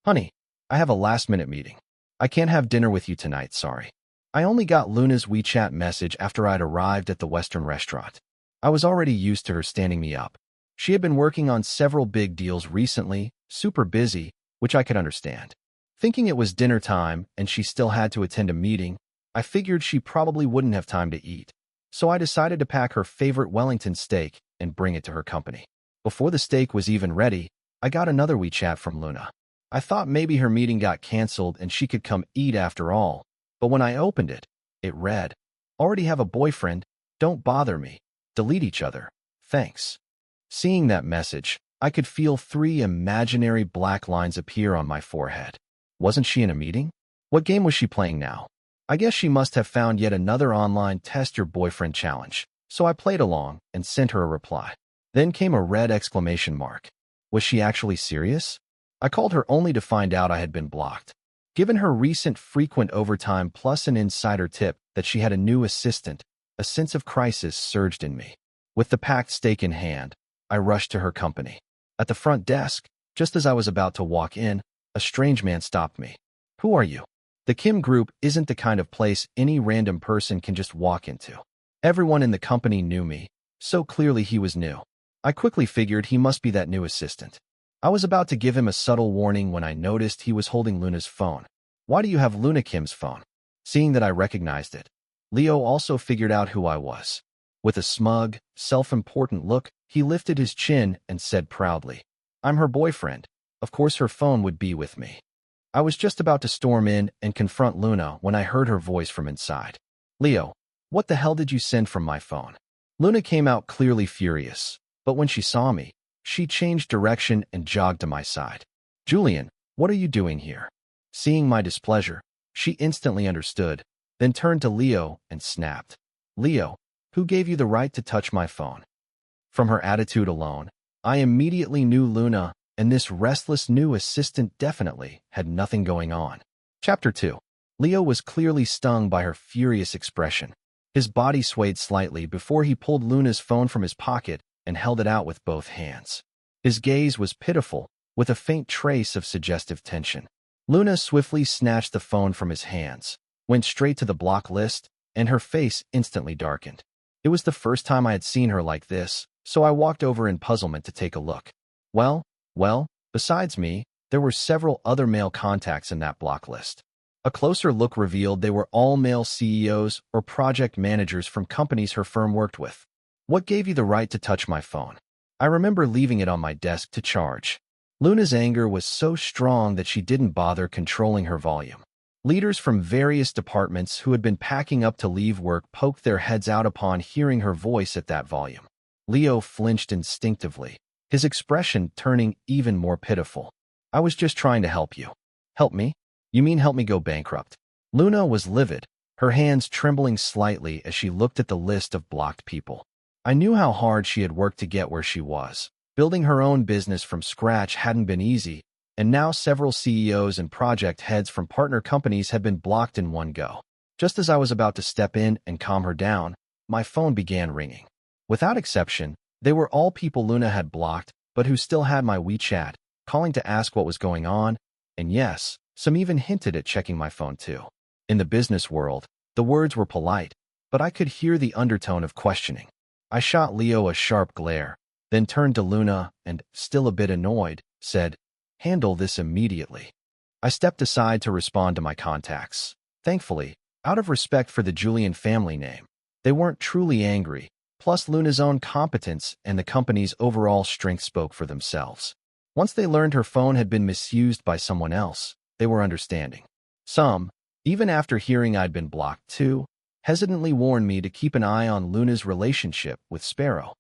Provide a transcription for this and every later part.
Honey, I have a last-minute meeting. I can't have dinner with you tonight, sorry. I only got Luna's WeChat message after I'd arrived at the Western restaurant. I was already used to her standing me up. She had been working on several big deals recently, super busy, which I could understand. Thinking it was dinner time and she still had to attend a meeting, I figured she probably wouldn't have time to eat. So I decided to pack her favorite Wellington steak and bring it to her company. Before the steak was even ready, I got another WeChat from Luna. I thought maybe her meeting got canceled and she could come eat after all, but when I opened it, it read, "Already have a boyfriend, don't bother me, delete each other, thanks." Seeing that message, I could feel 3 imaginary black lines appear on my forehead. Wasn't she in a meeting? What game was she playing now? I guess she must have found yet another online test your boyfriend challenge, so I played along and sent her a reply. Then came a red exclamation mark. Was she actually serious? I called her only to find out I had been blocked. Given her recent frequent overtime plus an insider tip that she had a new assistant, a sense of crisis surged in me. With the packed steak in hand, I rushed to her company. At the front desk, just as I was about to walk in, a strange man stopped me. "Who are you?" The Kim Group isn't the kind of place any random person can just walk into. Everyone in the company knew me, so clearly he was new. I quickly figured he must be that new assistant. I was about to give him a subtle warning when I noticed he was holding Luna's phone. "Why do you have Luna Kim's phone?" Seeing that I recognized it, Leo also figured out who I was. With a smug, self-important look, he lifted his chin and said proudly, "I'm her boyfriend. Of course her phone would be with me." I was just about to storm in and confront Luna when I heard her voice from inside. "Leo, what the hell did you send from my phone?" Luna came out clearly furious, but when she saw me, she changed direction and jogged to my side. "Julian, what are you doing here?" Seeing my displeasure, she instantly understood, then turned to Leo and snapped, "Leo, who gave you the right to touch my phone?" From her attitude alone, I immediately knew Luna and this restless new assistant definitely had nothing going on. Chapter 2. Leo was clearly stung by her furious expression. His body swayed slightly before he pulled Luna's phone from his pocket and held it out with both hands. His gaze was pitiful, with a faint trace of suggestive tension. Luna swiftly snatched the phone from his hands, went straight to the block list, and her face instantly darkened. It was the first time I had seen her like this, so I walked over in puzzlement to take a look. Well, besides me, there were several other male contacts in that block list. A closer look revealed they were all male CEOs or project managers from companies her firm worked with. "What gave you the right to touch my phone?" I remember leaving it on my desk to charge. Luna's anger was so strong that she didn't bother controlling her volume. Leaders from various departments who had been packing up to leave work poked their heads out upon hearing her voice at that volume. Leo flinched instinctively, his expression turning even more pitiful. "I was just trying to help you." "Help me? You mean help me go bankrupt?" Luna was livid, her hands trembling slightly as she looked at the list of blocked people. I knew how hard she had worked to get where she was. Building her own business from scratch hadn't been easy, and now several CEOs and project heads from partner companies had been blocked in one go. Just as I was about to step in and calm her down, my phone began ringing. Without exception, they were all people Luna had blocked, but who still had my WeChat, calling to ask what was going on, and yes, some even hinted at checking my phone too. In the business world, the words were polite, but I could hear the undertone of questioning. I shot Leo a sharp glare, then turned to Luna and, still a bit annoyed, said, "Handle this immediately." I stepped aside to respond to my contacts. Thankfully, out of respect for the Julian family name, they weren't truly angry. Plus, Luna's own competence and the company's overall strength spoke for themselves. Once they learned her phone had been misused by someone else, they were understanding. Some, even after hearing I'd been blocked too, hesitantly warned me to keep an eye on Luna's relationship with Sparrow.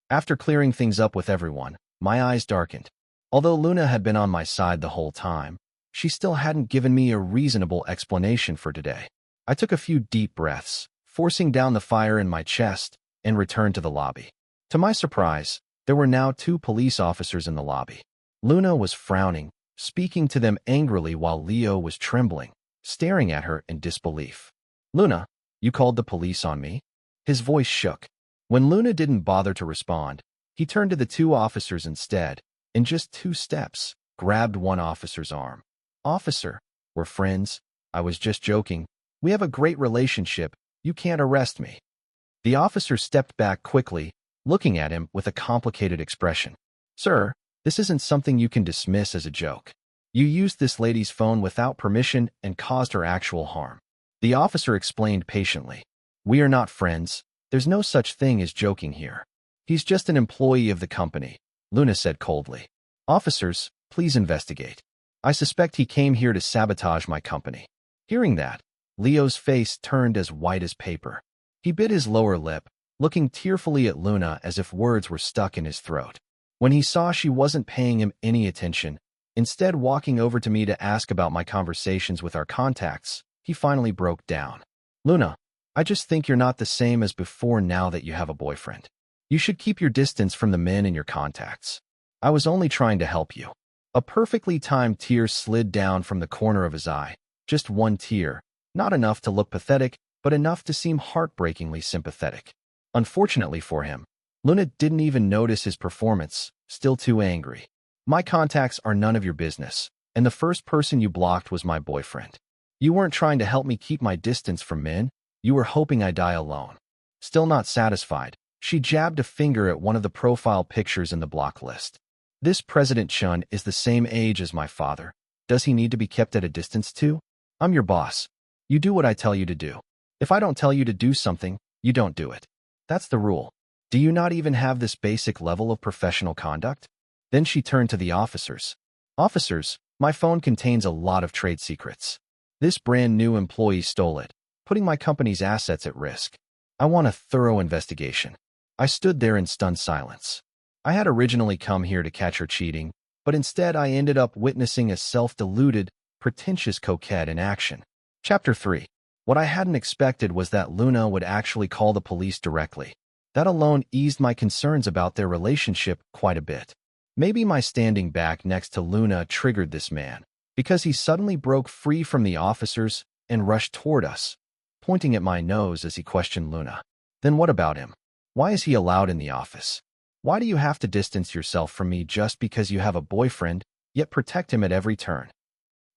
After clearing things up with everyone, my eyes darkened. Although Luna had been on my side the whole time, she still hadn't given me a reasonable explanation for today. I took a few deep breaths, forcing down the fire in my chest, and returned to the lobby. To my surprise, there were now 2 police officers in the lobby. Luna was frowning, speaking to them angrily while Leo was trembling, staring at her in disbelief. "Luna, you called the police on me?" His voice shook. When Luna didn't bother to respond, he turned to the 2 officers instead, in just 2 steps, grabbed one officer's arm. Officer, we're friends. I was just joking. We have a great relationship. You can't arrest me. The officer stepped back quickly, looking at him with a complicated expression. Sir, this isn't something you can dismiss as a joke. You used this lady's phone without permission and caused her actual harm. The officer explained patiently. We are not friends. There's no such thing as joking here. He's just an employee of the company, Luna said coldly. Officers, please investigate. I suspect he came here to sabotage my company. Hearing that, Leo's face turned as white as paper. He bit his lower lip, looking tearfully at Luna as if words were stuck in his throat. When he saw she wasn't paying him any attention, instead walking over to me to ask about my conversations with our contacts, he finally broke down. Luna, I just think you're not the same as before now that you have a boyfriend. You should keep your distance from the men in your contacts. I was only trying to help you. A perfectly timed tear slid down from the corner of his eye. Just one tear, not enough to look pathetic, but enough to seem heartbreakingly sympathetic. Unfortunately for him, Luna didn't even notice his performance, still too angry. My contacts are none of your business, and the first person you blocked was my boyfriend. You weren't trying to help me keep my distance from men, you were hoping I die alone. Still not satisfied, she jabbed a finger at one of the profile pictures in the block list. This President Chun is the same age as my father. Does he need to be kept at a distance too? I'm your boss. You do what I tell you to do. If I don't tell you to do something, you don't do it. That's the rule. Do you not even have this basic level of professional conduct? Then she turned to the officers. Officers, my phone contains a lot of trade secrets. This brand new employee stole it, putting my company's assets at risk. I want a thorough investigation. I stood there in stunned silence. I had originally come here to catch her cheating, but instead I ended up witnessing a self-deluded, pretentious coquette in action. Chapter 3. What I hadn't expected was that Luna would actually call the police directly. That alone eased my concerns about their relationship quite a bit. Maybe my standing back next to Luna triggered this man, because he suddenly broke free from the officers and rushed toward us, pointing at my nose as he questioned Luna. Then what about him? Why is he allowed in the office? Why do you have to distance yourself from me just because you have a boyfriend, yet protect him at every turn?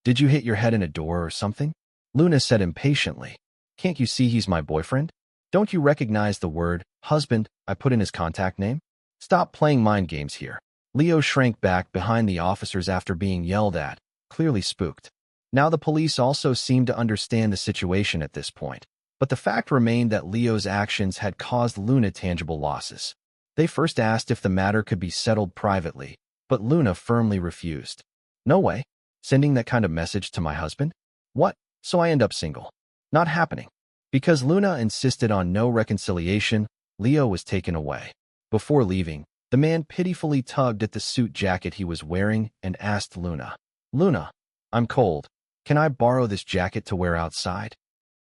Did you hit your head in a door or something? Luna said impatiently. Can't you see he's my boyfriend? Don't you recognize the word husband I put in his contact name? Stop playing mind games here. Leo shrank back behind the officers after being yelled at, clearly spooked. Now the police also seemed to understand the situation at this point, but the fact remained that Leo's actions had caused Luna tangible losses. They first asked if the matter could be settled privately, but Luna firmly refused. No way. Sending that kind of message to my husband? What? So I end up single. Not happening. Because Luna insisted on no reconciliation, Leo was taken away. Before leaving, the man pitifully tugged at the suit jacket he was wearing and asked Luna, Luna, I'm cold. Can I borrow this jacket to wear outside?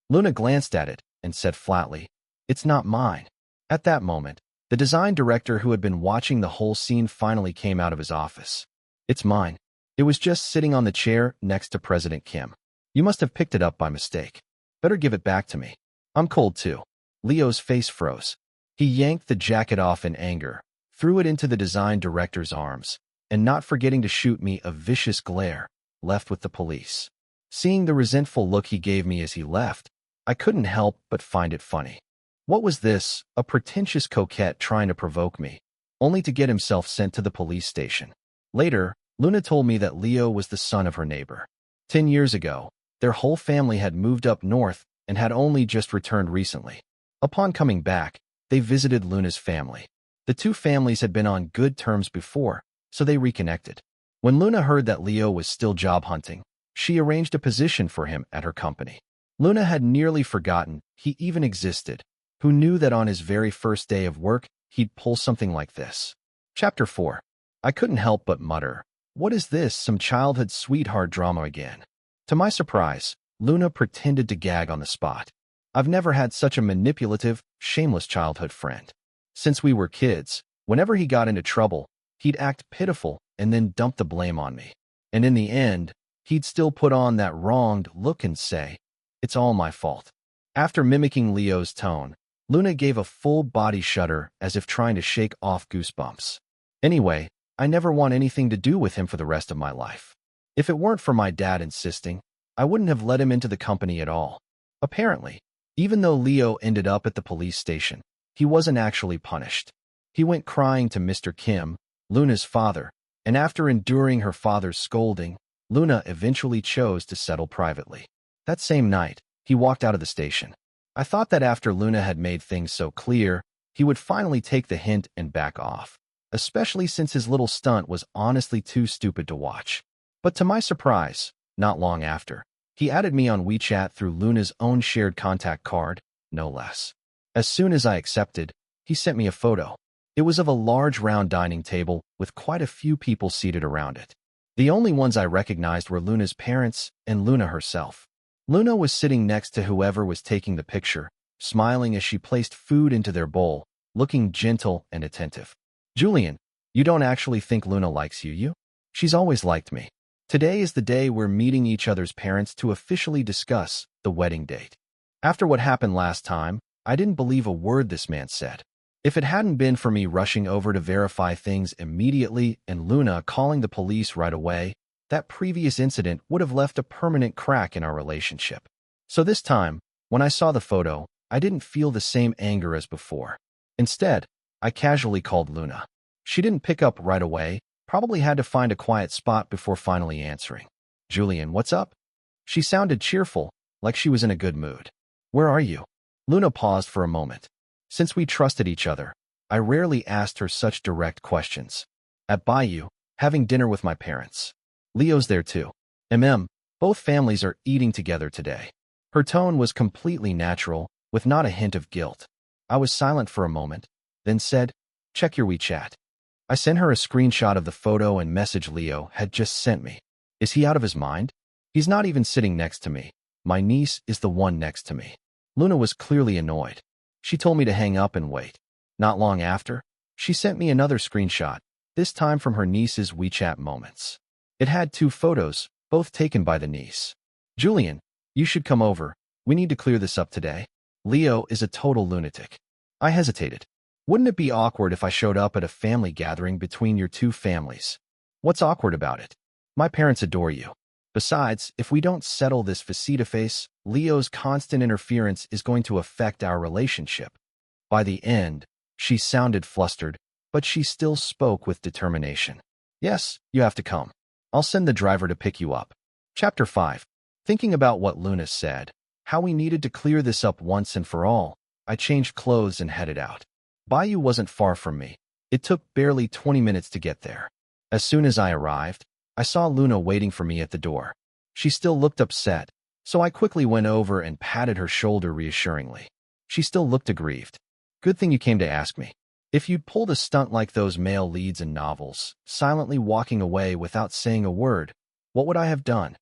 Luna glanced at it and said flatly, It's not mine. At that moment, the design director who had been watching the whole scene finally came out of his office. It's mine. It was just sitting on the chair next to President Kim. You must have picked it up by mistake. Better give it back to me. I'm cold too. Leo's face froze. He yanked the jacket off in anger, threw it into the design director's arms, and not forgetting to shoot me a vicious glare, left with the police. Seeing the resentful look he gave me as he left, I couldn't help but find it funny. What was this, a pretentious coquette trying to provoke me, only to get himself sent to the police station? Later, Luna told me that Leo was the son of her neighbor. 10 years ago, their whole family had moved up north and had only just returned recently. Upon coming back, they visited Luna's family. The two families had been on good terms before, so they reconnected. When Luna heard that Leo was still job hunting, she arranged a position for him at her company. Luna had nearly forgotten he even existed. Who knew that on his very first day of work, he'd pull something like this? Chapter 4. I couldn't help but mutter, what is this, some childhood sweetheart drama again? To my surprise, Luna pretended to gag on the spot. I've never had such a manipulative, shameless childhood friend. Since we were kids, whenever he got into trouble, he'd act pitiful and then dump the blame on me. And in the end, he'd still put on that wronged look and say, it's all my fault. After mimicking Leo's tone, Luna gave a full body shudder as if trying to shake off goosebumps. Anyway, I never want anything to do with him for the rest of my life. If it weren't for my dad insisting, I wouldn't have let him into the company at all. Apparently, even though Leo ended up at the police station, he wasn't actually punished. He went crying to Mr. Kim, Luna's father, and after enduring her father's scolding, Luna eventually chose to settle privately. That same night, he walked out of the station. I thought that after Luna had made things so clear, he would finally take the hint and back off, especially since his little stunt was honestly too stupid to watch. But to my surprise, not long after, he added me on WeChat through Luna's own shared contact card, no less. As soon as I accepted, he sent me a photo. It was of a large round dining table with quite a few people seated around it. The only ones I recognized were Luna's parents and Luna herself. Luna was sitting next to whoever was taking the picture, smiling as she placed food into their bowl, looking gentle and attentive. Julian, you don't actually think Luna likes you? She's always liked me. Today is the day we're meeting each other's parents to officially discuss the wedding date. After what happened last time, I didn't believe a word this man said. If it hadn't been for me rushing over to verify things immediately and Luna calling the police right away, that previous incident would have left a permanent crack in our relationship. So this time, when I saw the photo, I didn't feel the same anger as before. Instead, I casually called Luna. She didn't pick up right away, probably had to find a quiet spot before finally answering. Julian, what's up? She sounded cheerful, like she was in a good mood. Where are you? Luna paused for a moment. Since we trusted each other, I rarely asked her such direct questions. At Bayou, having dinner with my parents. Leo's there too. Both families are eating together today. Her tone was completely natural, with not a hint of guilt. I was silent for a moment, then said, check your WeChat. I sent her a screenshot of the photo and message Leo had just sent me. Is he out of his mind? He's not even sitting next to me. My niece is the one next to me. Luna was clearly annoyed. She told me to hang up and wait. Not long after, she sent me another screenshot, this time from her niece's WeChat moments. It had 2 photos, both taken by the niece. Julian, you should come over. We need to clear this up today. Leo is a total lunatic. I hesitated. Wouldn't it be awkward if I showed up at a family gathering between your 2 families? What's awkward about it? My parents adore you. Besides, if we don't settle this face-to-face, Leo's constant interference is going to affect our relationship. By the end, she sounded flustered, but she still spoke with determination. Yes, you have to come. I'll send the driver to pick you up. Chapter 5. Thinking about what Luna said, how we needed to clear this up once and for all, I changed clothes and headed out. Bayou wasn't far from me. It took barely 20 minutes to get there. As soon as I arrived, I saw Luna waiting for me at the door. She still looked upset, so I quickly went over and patted her shoulder reassuringly. She still looked aggrieved. Good thing you came to ask me. If you'd pulled a stunt like those male leads in novels, silently walking away without saying a word, what would I have done?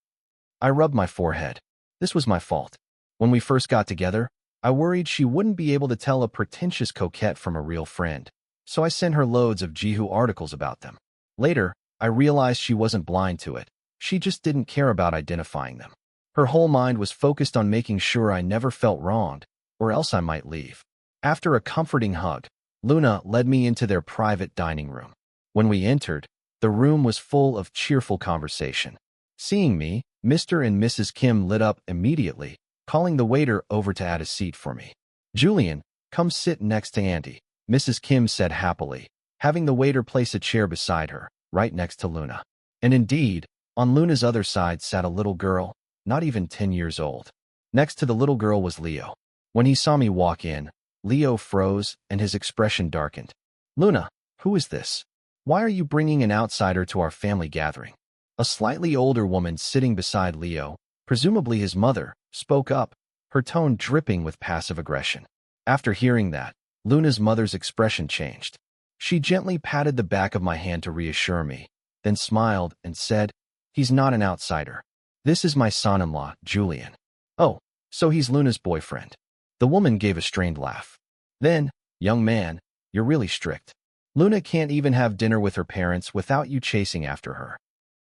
I rubbed my forehead. This was my fault. When we first got together, I worried she wouldn't be able to tell a pretentious coquette from a real friend, so I sent her loads of Jihu articles about them. Later, I realized she wasn't blind to it. She just didn't care about identifying them. Her whole mind was focused on making sure I never felt wronged, or else I might leave. After a comforting hug, Luna led me into their private dining room. When we entered, the room was full of cheerful conversation. Seeing me, Mr. and Mrs. Kim lit up immediately, calling the waiter over to add a seat for me. Julian, come sit next to Auntie, Mrs. Kim said happily, having the waiter place a chair beside her, right next to Luna. And indeed, on Luna's other side sat a little girl, not even 10 years old. Next to the little girl was Leo. When he saw me walk in, Leo froze and his expression darkened. Luna, who is this? Why are you bringing an outsider to our family gathering? A slightly older woman sitting beside Leo, presumably his mother, spoke up, her tone dripping with passive aggression. After hearing that, Luna's mother's expression changed. She gently patted the back of my hand to reassure me, then smiled and said, he's not an outsider. This is my son-in-law, Julian. Oh, so he's Luna's boyfriend. The woman gave a strained laugh. Then, young man, you're really strict. Luna can't even have dinner with her parents without you chasing after her.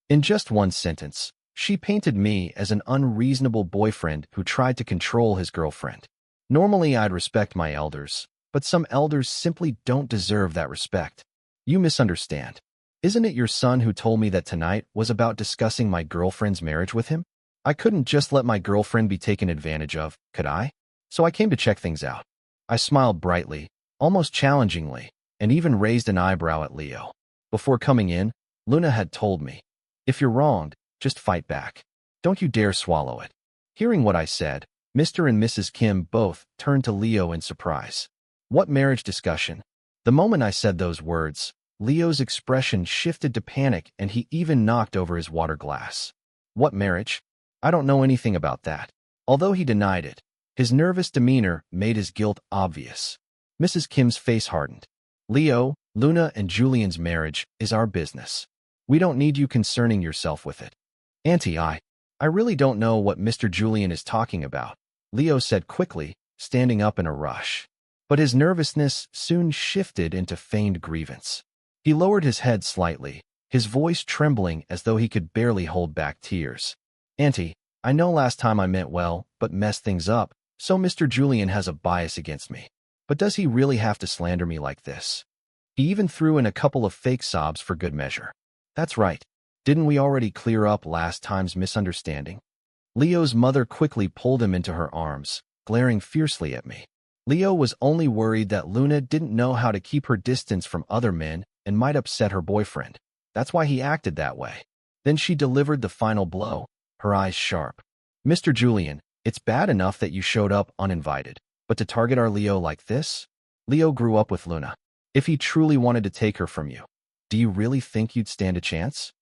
In just one sentence, she painted me as an unreasonable boyfriend who tried to control his girlfriend. Normally, I'd respect my elders, but some elders simply don't deserve that respect. You misunderstand. Isn't it your son who told me that tonight was about discussing my girlfriend's marriage with him? I couldn't just let my girlfriend be taken advantage of, could I? So I came to check things out. I smiled brightly, almost challengingly, and even raised an eyebrow at Leo. Before coming in, Luna had told me, if you're wronged, just fight back. Don't you dare swallow it. Hearing what I said, Mr. and Mrs. Kim both turned to Leo in surprise. What marriage discussion? The moment I said those words, Leo's expression shifted to panic and he even knocked over his water glass. What marriage? I don't know anything about that. Although he denied it, his nervous demeanor made his guilt obvious. Mrs. Kim's face hardened. Leo, Luna, and Julian's marriage is our business. We don't need you concerning yourself with it. Auntie, I really don't know what Mr. Julian is talking about, Leo said quickly, standing up in a rush. But his nervousness soon shifted into feigned grievance. He lowered his head slightly, his voice trembling as though he could barely hold back tears. Auntie, I know last time I meant well, but messed things up, so Mr. Julian has a bias against me. But does he really have to slander me like this? He even threw in a couple of fake sobs for good measure. That's right. Didn't we already clear up last time's misunderstanding? Leo's mother quickly pulled him into her arms, glaring fiercely at me. Leo was only worried that Luna didn't know how to keep her distance from other men and might upset her boyfriend. That's why he acted that way. Then she delivered the final blow, her eyes sharp. Mr. Julian, it's bad enough that you showed up uninvited, but to target our Leo like this? Leo grew up with Luna. If he truly wanted to take her from you, do you really think you'd stand a chance?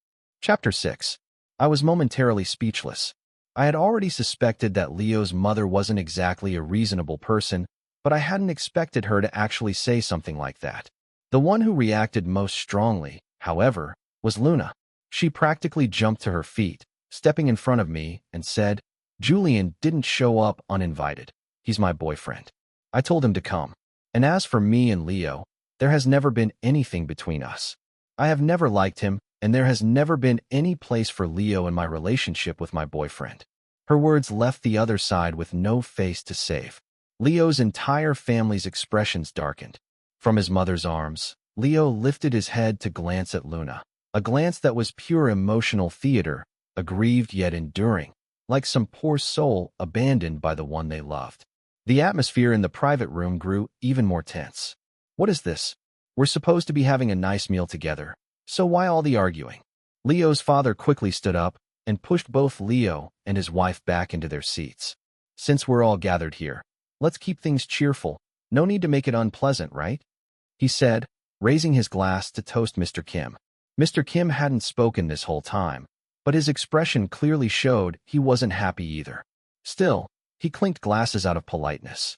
Chapter 6. I was momentarily speechless. I had already suspected that Leo's mother wasn't exactly a reasonable person, but I hadn't expected her to actually say something like that. The one who reacted most strongly, however, was Luna. She practically jumped to her feet, stepping in front of me, and said, Julian didn't show up uninvited. He's my boyfriend. I told him to come. And as for me and Leo, there has never been anything between us. I have never liked him, and there has never been any place for Leo in my relationship with my boyfriend. Her words left the other side with no face to save. Leo's entire family's expressions darkened. From his mother's arms, Leo lifted his head to glance at Luna, a glance that was pure emotional theater, aggrieved yet enduring, like some poor soul abandoned by the one they loved. The atmosphere in the private room grew even more tense. What is this? We're supposed to be having a nice meal together, so why all the arguing? Leo's father quickly stood up and pushed both Leo and his wife back into their seats. Since we're all gathered here, let's keep things cheerful. No need to make it unpleasant, right? He said, raising his glass to toast Mr. Kim. Mr. Kim hadn't spoken this whole time, but his expression clearly showed he wasn't happy either. Still, he clinked glasses out of politeness.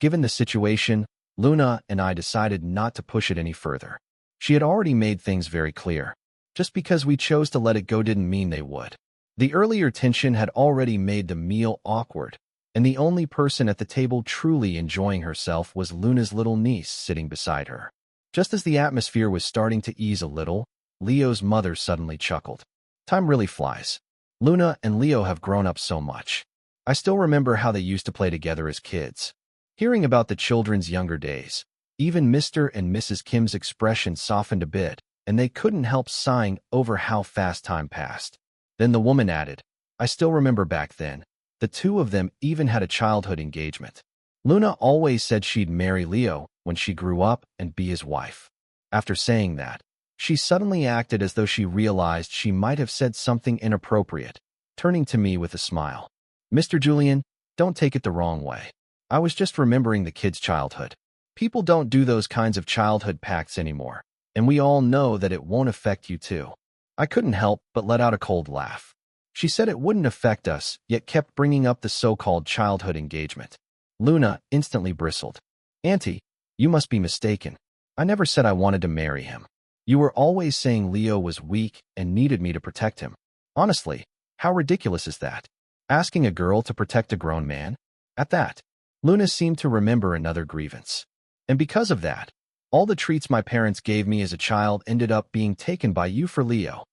Given the situation, Luna and I decided not to push it any further. She had already made things very clear. Just because we chose to let it go didn't mean they would. The earlier tension had already made the meal awkward, and the only person at the table truly enjoying herself was Luna's little niece sitting beside her. Just as the atmosphere was starting to ease a little, Leo's mother suddenly chuckled. Time really flies. Luna and Leo have grown up so much. I still remember how they used to play together as kids. Hearing about the children's younger days, even Mr. and Mrs. Kim's expression softened a bit, and they couldn't help sighing over how fast time passed. Then the woman added, I still remember back then. The two of them even had a childhood engagement. Luna always said she'd marry Leo when she grew up and be his wife. After saying that, she suddenly acted as though she realized she might have said something inappropriate, turning to me with a smile. Mr. Julian, don't take it the wrong way. I was just remembering the kid's childhood. People don't do those kinds of childhood pacts anymore, and we all know that it won't affect you too. I couldn't help but let out a cold laugh. She said it wouldn't affect us, yet kept bringing up the so-called childhood engagement. Luna instantly bristled. Auntie, you must be mistaken. I never said I wanted to marry him. You were always saying Leo was weak and needed me to protect him. Honestly, how ridiculous is that? Asking a girl to protect a grown man? At that, Luna seemed to remember another grievance. And because of that, all the treats my parents gave me as a child ended up being taken by you for Leo.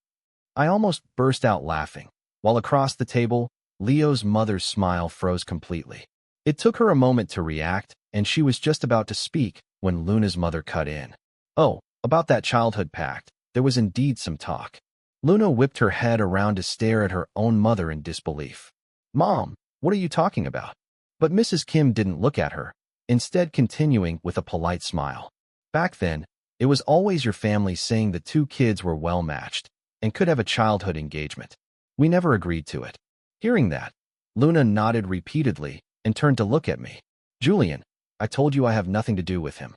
I almost burst out laughing, while across the table, Leo's mother's smile froze completely. It took her a moment to react, and she was just about to speak when Luna's mother cut in. Oh, about that childhood pact. There was indeed some talk. Luna whipped her head around to stare at her own mother in disbelief. "Mom, what are you talking about?" But Mrs. Kim didn't look at her, instead continuing with a polite smile. "Back then, it was always your family saying the two kids were well-matched and could have a childhood engagement. We never agreed to it." Hearing that, Luna nodded repeatedly and turned to look at me. "Julian, I told you I have nothing to do with him."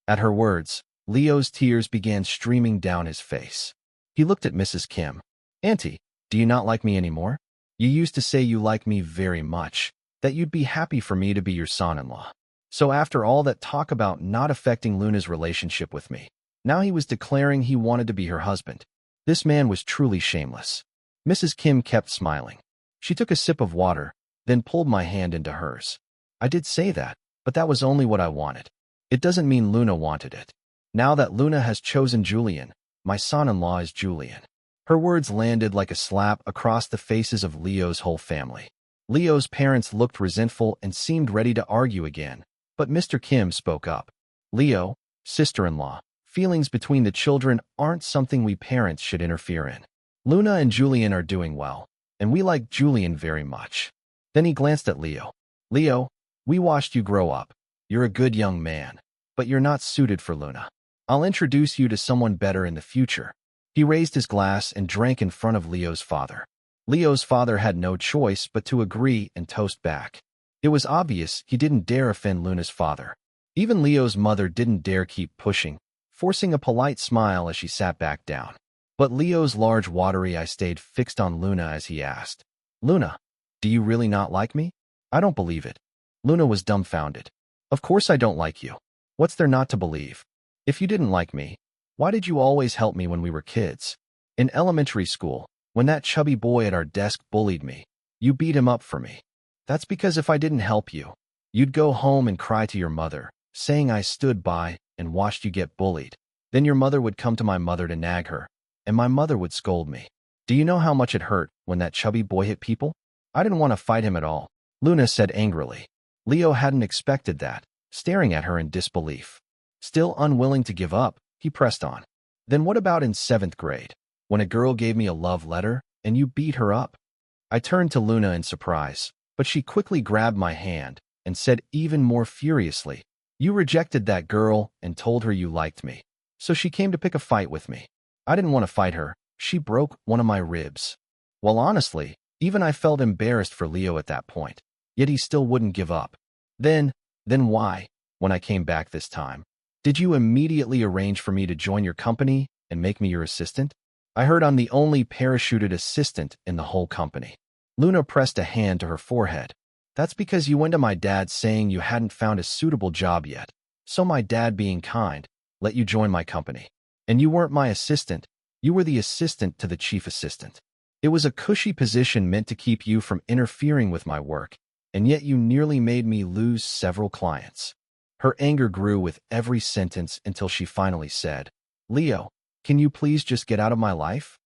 At her words, Leo's tears began streaming down his face. He looked at Mrs. Kim. "Auntie, do you not like me anymore? You used to say you like me very much, that you'd be happy for me to be your son-in-law. So after all that talk about not affecting Luna's relationship with me, now he was declaring he wanted to be her husband. This man was truly shameless." Mrs. Kim kept smiling. She took a sip of water, then pulled my hand into hers. "I did say that, but that was only what I wanted. It doesn't mean Luna wanted it. Now that Luna has chosen Julian, my son-in-law is Julian." Her words landed like a slap across the faces of Leo's whole family. Leo's parents looked resentful and seemed ready to argue again, but Mr. Kim spoke up. "Leo, sister-in-law, feelings between the children aren't something we parents should interfere in. Luna and Julian are doing well, and we like Julian very much." Then he glanced at Leo. "Leo, we watched you grow up. You're a good young man, but you're not suited for Luna. I'll introduce you to someone better in the future." He raised his glass and drank in front of Leo's father. Leo's father had no choice but to agree and toast back. It was obvious he didn't dare offend Luna's father. Even Leo's mother didn't dare keep pushing, forcing a polite smile as she sat back down. But Leo's large watery eye stayed fixed on Luna as he asked, "Luna, do you really not like me?" "I don't believe it." Luna was dumbfounded. "Of course I don't like you. What's there not to believe? If you didn't like me, why did you always help me when we were kids? In elementary school, when that chubby boy at our desk bullied me, you beat him up for me. That's because if I didn't help you, you'd go home and cry to your mother, saying I stood by and watched you get bullied. Then your mother would come to my mother to nag her, and my mother would scold me. Do you know how much it hurt when that chubby boy hit people? I didn't want to fight him at all," Luna said angrily. Leo hadn't expected that, staring at her in disbelief. Still unwilling to give up, he pressed on. "Then what about in 7th grade, when a girl gave me a love letter and you beat her up?" I turned to Luna in surprise, but she quickly grabbed my hand and said even more furiously, "You rejected that girl and told her you liked me, so she came to pick a fight with me. I didn't want to fight her. She broke one of my ribs." Well, honestly, even I felt embarrassed for Leo at that point, yet he still wouldn't give up. Then why, when I came back this time, did you immediately arrange for me to join your company and make me your assistant? I heard I'm the only parachuted assistant in the whole company." Luna pressed a hand to her forehead. "That's because you went to my dad saying you hadn't found a suitable job yet, so my dad, being kind, let you join my company. And you weren't my assistant, you were the assistant to the chief assistant. It was a cushy position meant to keep you from interfering with my work, and yet you nearly made me lose several clients." Her anger grew with every sentence until she finally said, "Leo, can you please just get out of my life?"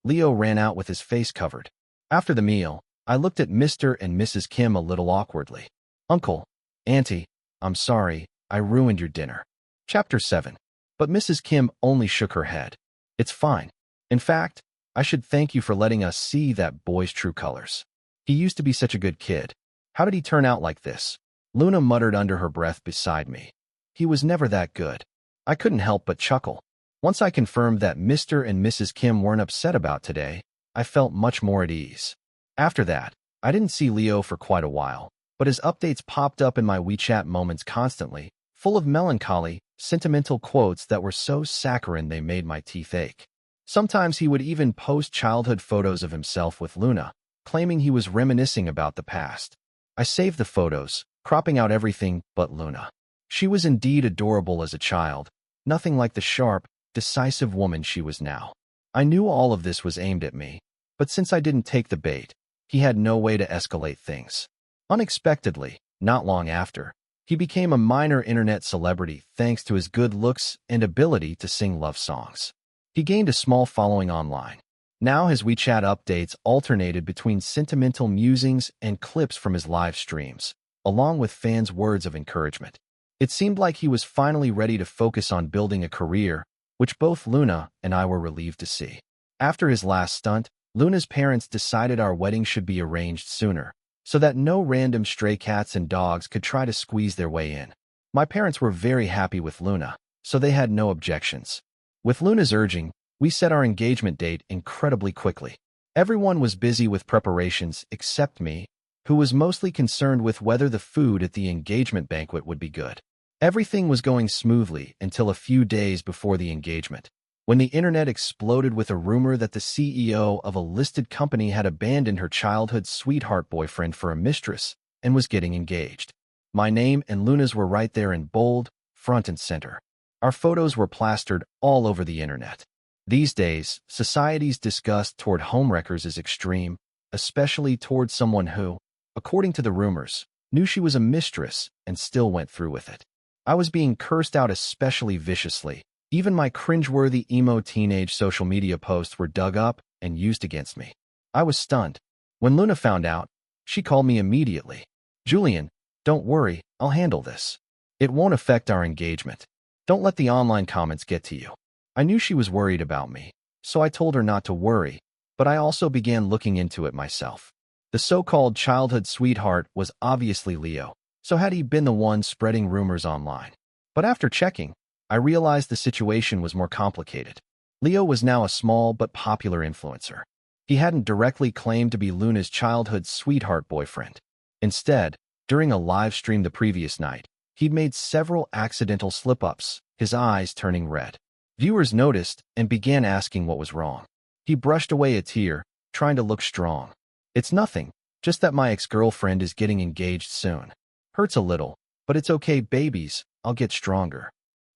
Leo ran out with his face covered. After the meal, I looked at Mr. and Mrs. Kim a little awkwardly. "Uncle, Auntie, I'm sorry, I ruined your dinner." Chapter 7. But Mrs. Kim only shook her head. "It's fine. In fact, I should thank you for letting us see that boy's true colors. He used to be such a good kid. How did he turn out like this?" Luna muttered under her breath beside me. "He was never that good." I couldn't help but chuckle. Once I confirmed that Mr. and Mrs. Kim weren't upset about today, I felt much more at ease. After that, I didn't see Leo for quite a while, but his updates popped up in my WeChat moments constantly, full of melancholy, sentimental quotes that were so saccharine they made my teeth ache. Sometimes he would even post childhood photos of himself with Luna, claiming he was reminiscing about the past. I saved the photos, cropping out everything but Luna. She was indeed adorable as a child, nothing like the sharp, decisive woman she was now. I knew all of this was aimed at me, but since I didn't take the bait, he had no way to escalate things. Unexpectedly, not long after, he became a minor internet celebrity thanks to his good looks and ability to sing love songs. He gained a small following online. Now his WeChat updates alternated between sentimental musings and clips from his live streams, along with fans' words of encouragement. It seemed like he was finally ready to focus on building a career which both Luna and I were relieved to see. After his last stunt, Luna's parents decided our wedding should be arranged sooner, so that no random stray cats and dogs could try to squeeze their way in. My parents were very happy with Luna, so they had no objections. With Luna's urging, we set our engagement date incredibly quickly. Everyone was busy with preparations except me, who was mostly concerned with whether the food at the engagement banquet would be good. Everything was going smoothly until a few days before the engagement, when the internet exploded with a rumor that the CEO of a listed company had abandoned her childhood sweetheart boyfriend for a mistress and was getting engaged. My name and Luna's were right there in bold, front and center. Our photos were plastered all over the internet. These days, society's disgust toward homewreckers is extreme, especially toward someone who, according to the rumors, knew she was a mistress and still went through with it. I was being cursed out especially viciously. Even my cringeworthy emo teenage social media posts were dug up and used against me. I was stunned. When Luna found out, she called me immediately. "Julian, don't worry, I'll handle this. It won't affect our engagement. Don't let the online comments get to you." I knew she was worried about me, so I told her not to worry, but I also began looking into it myself. The so-called childhood sweetheart was obviously Leo, so had he been the one spreading rumors online? But after checking, I realized the situation was more complicated. Leo was now a small but popular influencer. He hadn't directly claimed to be Luna's childhood sweetheart boyfriend. Instead, during a live stream the previous night, he'd made several accidental slip-ups, his eyes turning red. Viewers noticed and began asking what was wrong. He brushed away a tear, trying to look strong. "It's nothing, just that my ex-girlfriend is getting engaged soon. Hurts a little, but it's okay, babies, I'll get stronger."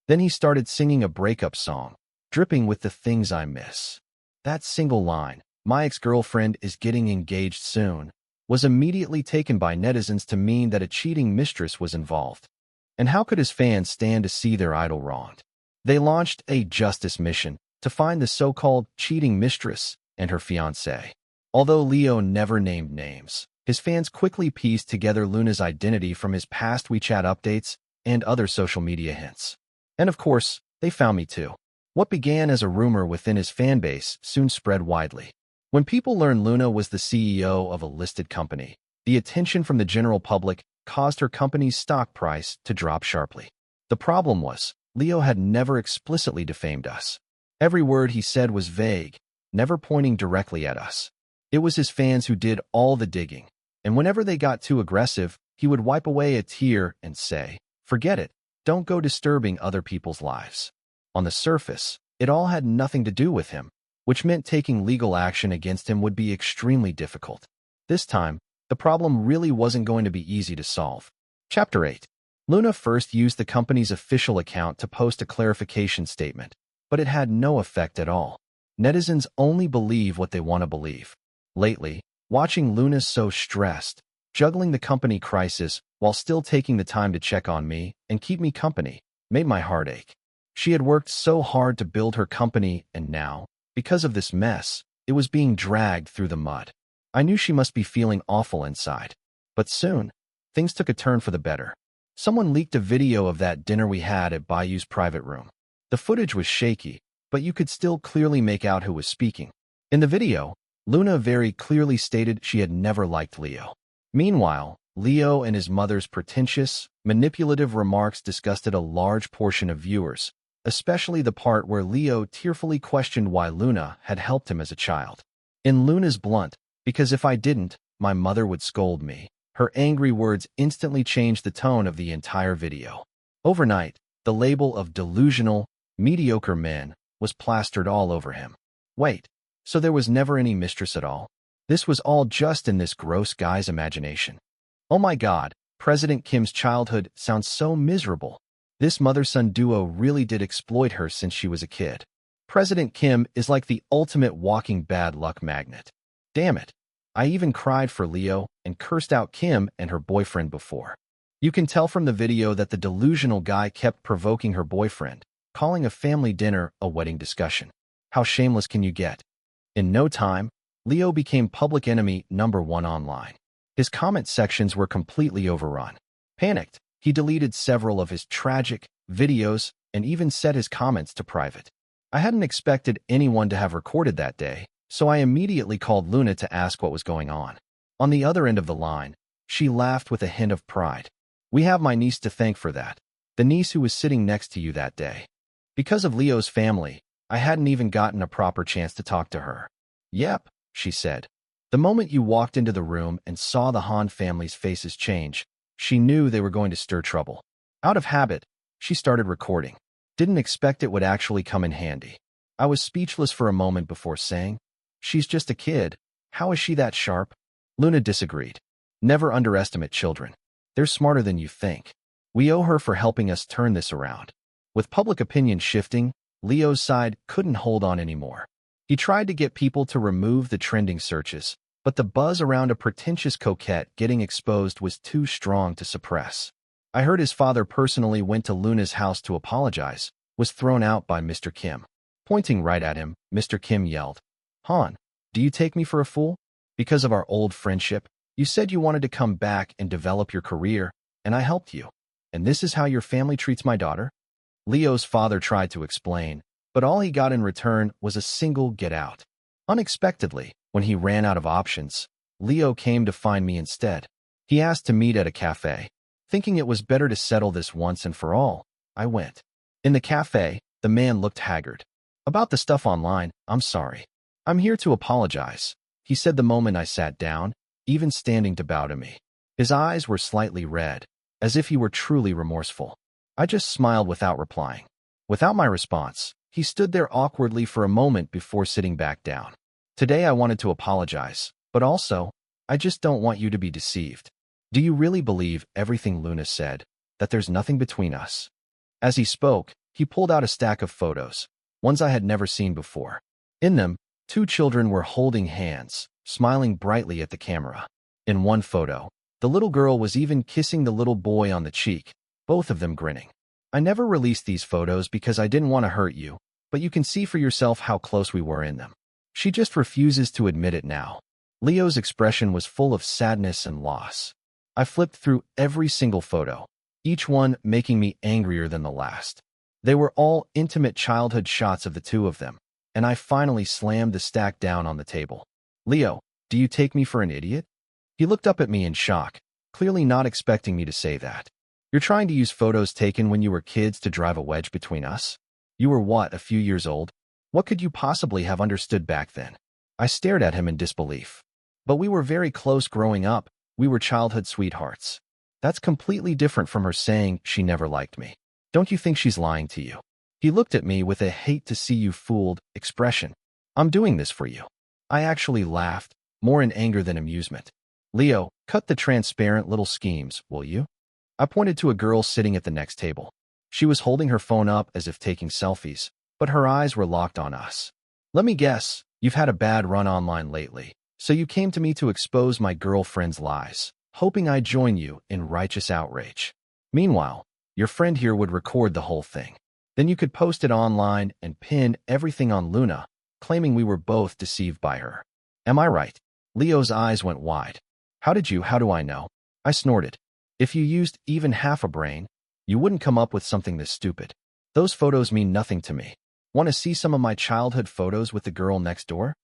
Then he started singing a breakup song, dripping with the things I miss. That single line, "My ex-girlfriend is getting engaged soon," was immediately taken by netizens to mean that a cheating mistress was involved. And how could his fans stand to see their idol wronged? They launched a justice mission to find the so-called cheating mistress and her fiancé. Although Leo never named names, his fans quickly pieced together Luna's identity from his past WeChat updates and other social media hints. And of course, they found me too. What began as a rumor within his fanbase soon spread widely. When people learned Luna was the CEO of a listed company, the attention from the general public caused her company's stock price to drop sharply. The problem was, Leo had never explicitly defamed us. Every word he said was vague, never pointing directly at us. It was his fans who did all the digging, and whenever they got too aggressive, he would wipe away a tear and say, "Forget it, don't go disturbing other people's lives." On the surface, it all had nothing to do with him, which meant taking legal action against him would be extremely difficult. This time, the problem really wasn't going to be easy to solve. Chapter 8. Luna first used the company's official account to post a clarification statement, but it had no effect at all. Netizens only believe what they want to believe. Lately, watching Luna so stressed, juggling the company crisis while still taking the time to check on me and keep me company, made my heart ache. She had worked so hard to build her company, and now, because of this mess, it was being dragged through the mud. I knew she must be feeling awful inside. But soon, things took a turn for the better. Someone leaked a video of that dinner we had at Bayou's private room. The footage was shaky, but you could still clearly make out who was speaking. In the video, Luna very clearly stated she had never liked Leo. Meanwhile, Leo and his mother's pretentious, manipulative remarks disgusted a large portion of viewers, especially the part where Leo tearfully questioned why Luna had helped him as a child. In Luna's blunt, "Because if I didn't, my mother would scold me," her angry words instantly changed the tone of the entire video. Overnight, the label of delusional, mediocre man was plastered all over him. Wait, so there was never any mistress at all? This was all just in this gross guy's imagination. Oh my God, President Kim's childhood sounds so miserable. This mother-son duo really did exploit her since she was a kid. President Kim is like the ultimate walking bad luck magnet. Damn it. I even cried for Leo and cursed out Kim and her boyfriend before. You can tell from the video that the delusional guy kept provoking her boyfriend, calling a family dinner a wedding discussion. How shameless can you get? In no time, Leo became public enemy #1 online. His comment sections were completely overrun. Panicked, he deleted several of his tragic videos and even set his comments to private. I hadn't expected anyone to have recorded that day, so I immediately called Luna to ask what was going on. On the other end of the line, she laughed with a hint of pride. We have my niece to thank for that. The niece who was sitting next to you that day. Because of Leo's family, I hadn't even gotten a proper chance to talk to her. Yep, she said. The moment you walked into the room and saw the Han family's faces change, she knew they were going to stir trouble. Out of habit, she started recording. Didn't expect it would actually come in handy. I was speechless for a moment before saying, "She's just a kid. How is she that sharp?" Luna disagreed. Never underestimate children. They're smarter than you think. We owe her for helping us turn this around. With public opinion shifting, Leo's side couldn't hold on anymore. He tried to get people to remove the trending searches, but the buzz around a pretentious coquette getting exposed was too strong to suppress. I heard his father personally went to Luna's house to apologize, was thrown out by Mr. Kim. Pointing right at him, Mr. Kim yelled, "Han, do you take me for a fool? Because of our old friendship, you said you wanted to come back and develop your career, and I helped you. And this is how your family treats my daughter?" Leo's father tried to explain, but all he got in return was a single get out. Unexpectedly, when he ran out of options, Leo came to find me instead. He asked to meet at a cafe. Thinking it was better to settle this once and for all, I went. In the cafe, the man looked haggard. "About the stuff online, I'm sorry. I'm here to apologize," he said the moment I sat down, even standing to bow to me. His eyes were slightly red, as if he were truly remorseful. I just smiled without replying. Without my response, he stood there awkwardly for a moment before sitting back down. "Today I wanted to apologize, but also, I just don't want you to be deceived. Do you really believe everything Luna said, that there's nothing between us?" As he spoke, he pulled out a stack of photos, ones I had never seen before. In them, two children were holding hands, smiling brightly at the camera. In one photo, the little girl was even kissing the little boy on the cheek, both of them grinning. I never released these photos because I didn't want to hurt you, but you can see for yourself how close we were in them. She just refuses to admit it now. Leo's expression was full of sadness and loss. I flipped through every single photo, each one making me angrier than the last. They were all intimate childhood shots of the two of them, and I finally slammed the stack down on the table. "Leo, do you take me for an idiot?" He looked up at me in shock, clearly not expecting me to say that. "You're trying to use photos taken when you were kids to drive a wedge between us? You were what, a few years old? What could you possibly have understood back then?" I stared at him in disbelief. "But we were very close growing up. We were childhood sweethearts." That's completely different from her saying she never liked me. Don't you think she's lying to you? He looked at me with a hate-to-see-you-fooled expression. "I'm doing this for you." I actually laughed, more in anger than amusement. "Leo, cut the transparent little schemes, will you?" I pointed to a girl sitting at the next table. She was holding her phone up as if taking selfies, but her eyes were locked on us. "Let me guess, you've had a bad run online lately, so you came to me to expose my girlfriend's lies, hoping I'd join you in righteous outrage. Meanwhile, your friend here would record the whole thing. Then you could post it online and pin everything on Luna, claiming we were both deceived by her. Am I right?" Leo's eyes went wide. How do I know?" I snorted. "If you used even half a brain, you wouldn't come up with something this stupid. Those photos mean nothing to me. Want to see some of my childhood photos with the girl next door?"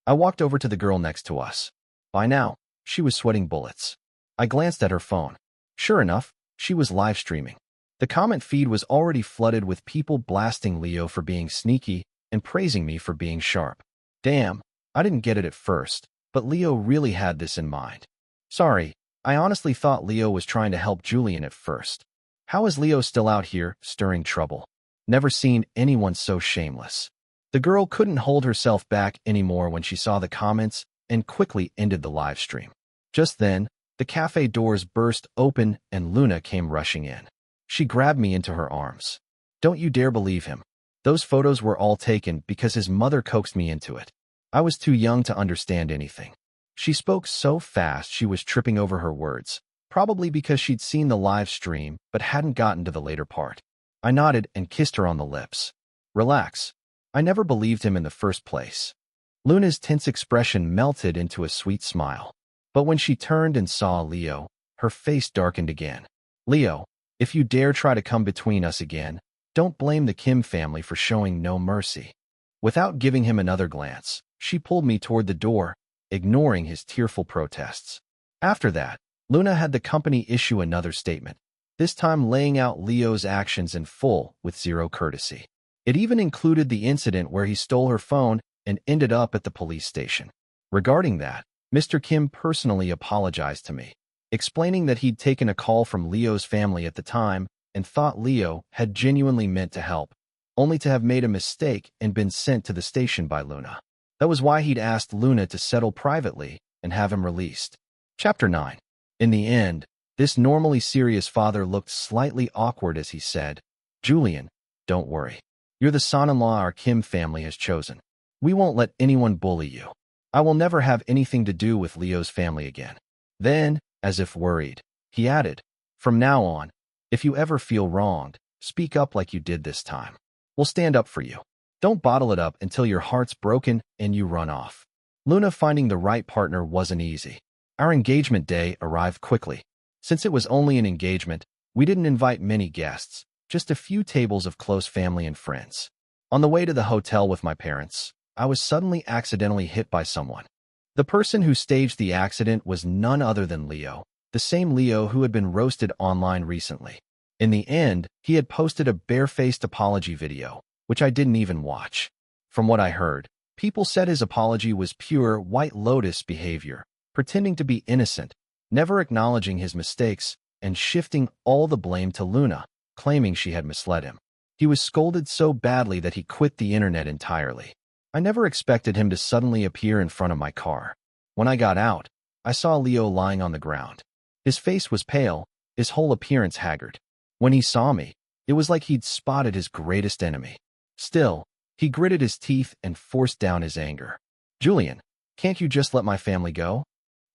I walked over to the girl next to us. By now, she was sweating bullets. I glanced at her phone. Sure enough, she was live streaming. The comment feed was already flooded with people blasting Leo for being sneaky and praising me for being sharp. Damn, I didn't get it at first, but Leo really had this in mind. Sorry, I honestly thought Leo was trying to help Julian at first. How is Leo still out here, stirring trouble? Never seen anyone so shameless. The girl couldn't hold herself back anymore when she saw the comments and quickly ended the live stream. Just then, the cafe doors burst open and Luna came rushing in. She grabbed me into her arms. "Don't you dare believe him. Those photos were all taken because his mother coaxed me into it. I was too young to understand anything." She spoke so fast she was tripping over her words, probably because she'd seen the live stream but hadn't gotten to the later part. I nodded and kissed her on the lips. "Relax. I never believed him in the first place." Luna's tense expression melted into a sweet smile. But when she turned and saw Leo, her face darkened again. "Leo, if you dare try to come between us again, Don't blame the Kim family for showing no mercy. Without giving him another glance, she pulled me toward the door, ignoring his tearful protests. After that, Luna had the company issue another statement, this time laying out Leo's actions in full with zero courtesy. It even included the incident where he stole her phone and ended up at the police station. Regarding that, Mr. Kim personally apologized to me, explaining that he'd taken a call from Leo's family at the time and thought Leo had genuinely meant to help, only to have made a mistake and been sent to the station by Luna. That was why he'd asked Luna to settle privately and have him released. Chapter 9. In the end, this normally serious father looked slightly awkward as he said, Julian, don't worry. You're the son-in-law our Kim family has chosen. We won't let anyone bully you. I will never have anything to do with Leo's family again. Then, as if worried, he added, from now on, if you ever feel wronged, speak up like you did this time. We'll stand up for you. Don't bottle it up until your heart's broken and you run off. Luna finding the right partner wasn't easy. Our engagement day arrived quickly. Since it was only an engagement, we didn't invite many guests, just a few tables of close family and friends. On the way to the hotel with my parents, I was suddenly accidentally hit by someone. The person who staged the accident was none other than Leo, the same Leo who had been roasted online recently. In the end, he had posted a barefaced apology video, which I didn't even watch. From what I heard, people said his apology was pure White Lotus behavior, pretending to be innocent, never acknowledging his mistakes, and shifting all the blame to Luna, claiming she had misled him. He was scolded so badly that he quit the internet entirely. I never expected him to suddenly appear in front of my car. When I got out, I saw Leo lying on the ground. His face was pale, his whole appearance haggard. When he saw me, it was like he'd spotted his greatest enemy. Still, he gritted his teeth and forced down his anger. Julian, can't you just let my family go?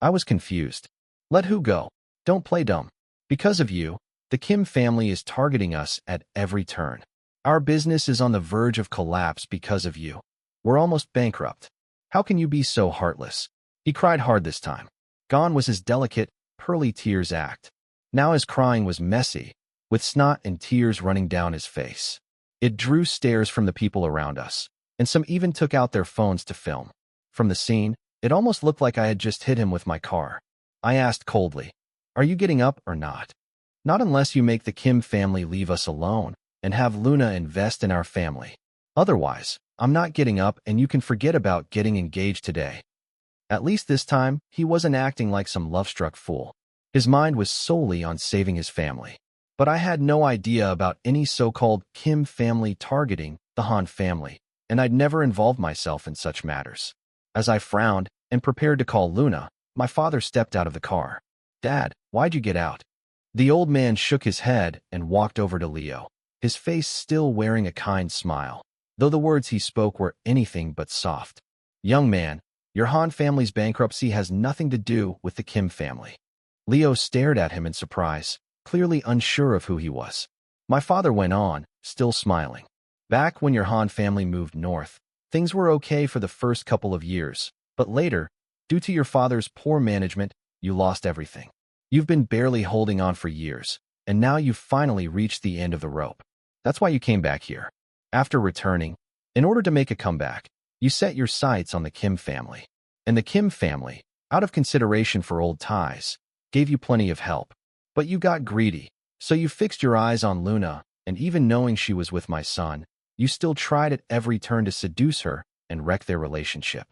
I was confused. Let who go? Don't play dumb. Because of you, the Kim family is targeting us at every turn. Our business is on the verge of collapse because of you. We're almost bankrupt. How can you be so heartless? He cried hard this time. Gone was his delicate, pearly tears act. Now his crying was messy, with snot and tears running down his face. It drew stares from the people around us, and some even took out their phones to film. From the scene, it almost looked like I had just hit him with my car. I asked coldly, are you getting up or not? Not unless you make the Kim family leave us alone and have Luna invest in our family. Otherwise, I'm not getting up and you can forget about getting engaged today. At least this time, he wasn't acting like some love-struck fool. His mind was solely on saving his family. But I had no idea about any so-called Kim family targeting the Han family, and I'd never involved myself in such matters. As I frowned and prepared to call Luna, my father stepped out of the car. Dad, why'd you get out? The old man shook his head and walked over to Leo, his face still wearing a kind smile, though the words he spoke were anything but soft. Young man, your Han family's bankruptcy has nothing to do with the Kim family. Leo stared at him in surprise, clearly unsure of who he was. My father went on, still smiling. Back when your Han family moved north, things were okay for the first couple of years, but later, due to your father's poor management, you lost everything. You've been barely holding on for years, and now you've finally reached the end of the rope. That's why you came back here. After returning, in order to make a comeback, you set your sights on the Kim family. And the Kim family, out of consideration for old ties, gave you plenty of help. But you got greedy, so you fixed your eyes on Luna, and even knowing she was with my son, you still tried at every turn to seduce her and wreck their relationship.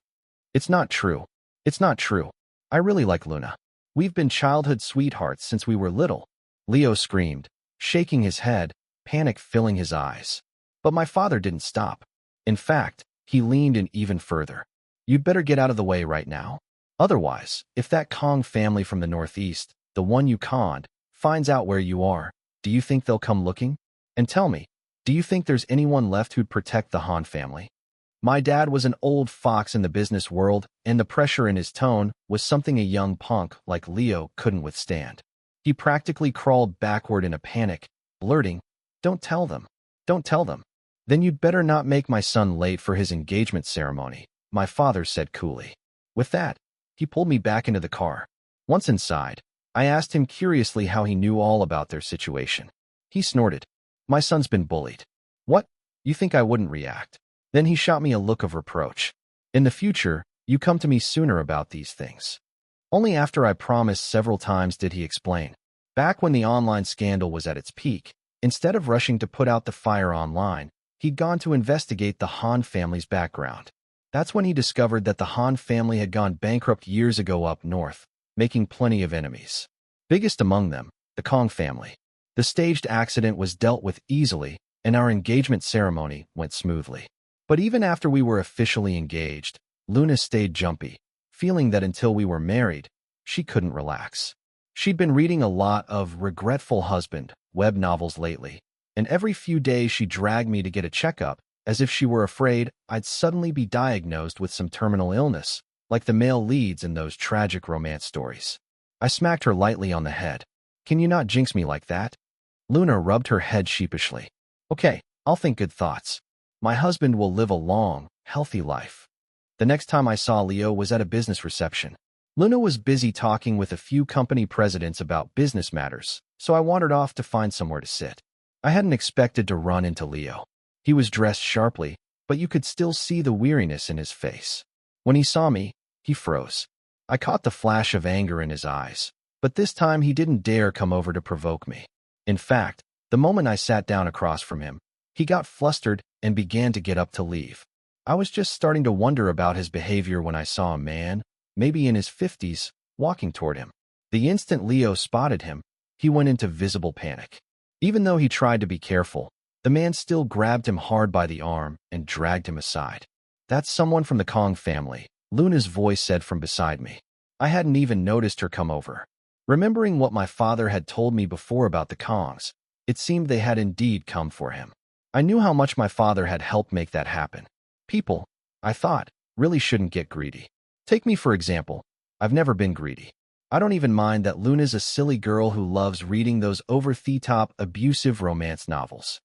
It's not true. It's not true. I really like Luna. We've been childhood sweethearts since we were little. Leo screamed, shaking his head, panic filling his eyes. But my father didn't stop. In fact, he leaned in even further. You'd better get out of the way right now. Otherwise, if that Kong family from the Northeast, the one you conned, finds out where you are, do you think they'll come looking? And tell me, do you think there's anyone left who'd protect the Han family? My dad was an old fox in the business world, and the pressure in his tone was something a young punk like Leo couldn't withstand. He practically crawled backward in a panic, blurting, "Don't tell them. Don't tell them." "Then you'd better not make my son late for his engagement ceremony," my father said coolly. With that, he pulled me back into the car. Once inside, I asked him curiously how he knew all about their situation. He snorted. "My son's been bullied. You think I wouldn't react? Then he shot me a look of reproach. In the future, you come to me sooner about these things. Only after I promised several times did he explain. Back when the online scandal was at its peak, instead of rushing to put out the fire online, he'd gone to investigate the Han family's background. That's when he discovered that the Han family had gone bankrupt years ago up north, making plenty of enemies. Biggest among them, the Kong family. The staged accident was dealt with easily, and our engagement ceremony went smoothly. But even after we were officially engaged, Luna stayed jumpy, feeling that until we were married, she couldn't relax. She'd been reading a lot of Regretful Husband web novels lately, and every few days she dragged me to get a checkup, as if she were afraid I'd suddenly be diagnosed with some terminal illness, like the male leads in those tragic romance stories. I smacked her lightly on the head. Can you not jinx me like that? Luna rubbed her head sheepishly. Okay, I'll think good thoughts. My husband will live a long, healthy life. The next time I saw Leo was at a business reception. Luna was busy talking with a few company presidents about business matters, so I wandered off to find somewhere to sit. I hadn't expected to run into Leo. He was dressed sharply, but you could still see the weariness in his face. When he saw me, he froze. I caught the flash of anger in his eyes, but this time he didn't dare come over to provoke me. In fact, the moment I sat down across from him, he got flustered and began to get up to leave. I was just starting to wonder about his behavior when I saw a man, maybe in his 50s, walking toward him. The instant Leo spotted him, he went into visible panic. Even though he tried to be careful, the man still grabbed him hard by the arm and dragged him aside. That's someone from the Kong family, Luna's voice said from beside me. I hadn't even noticed her come over. Remembering what my father had told me before about the Kongs, it seemed they had indeed come for him. I knew how much my father had helped make that happen. People, I thought, really shouldn't get greedy. Take me for example. I've never been greedy. I don't even mind that Luna's a silly girl who loves reading those over-the-top, abusive romance novels.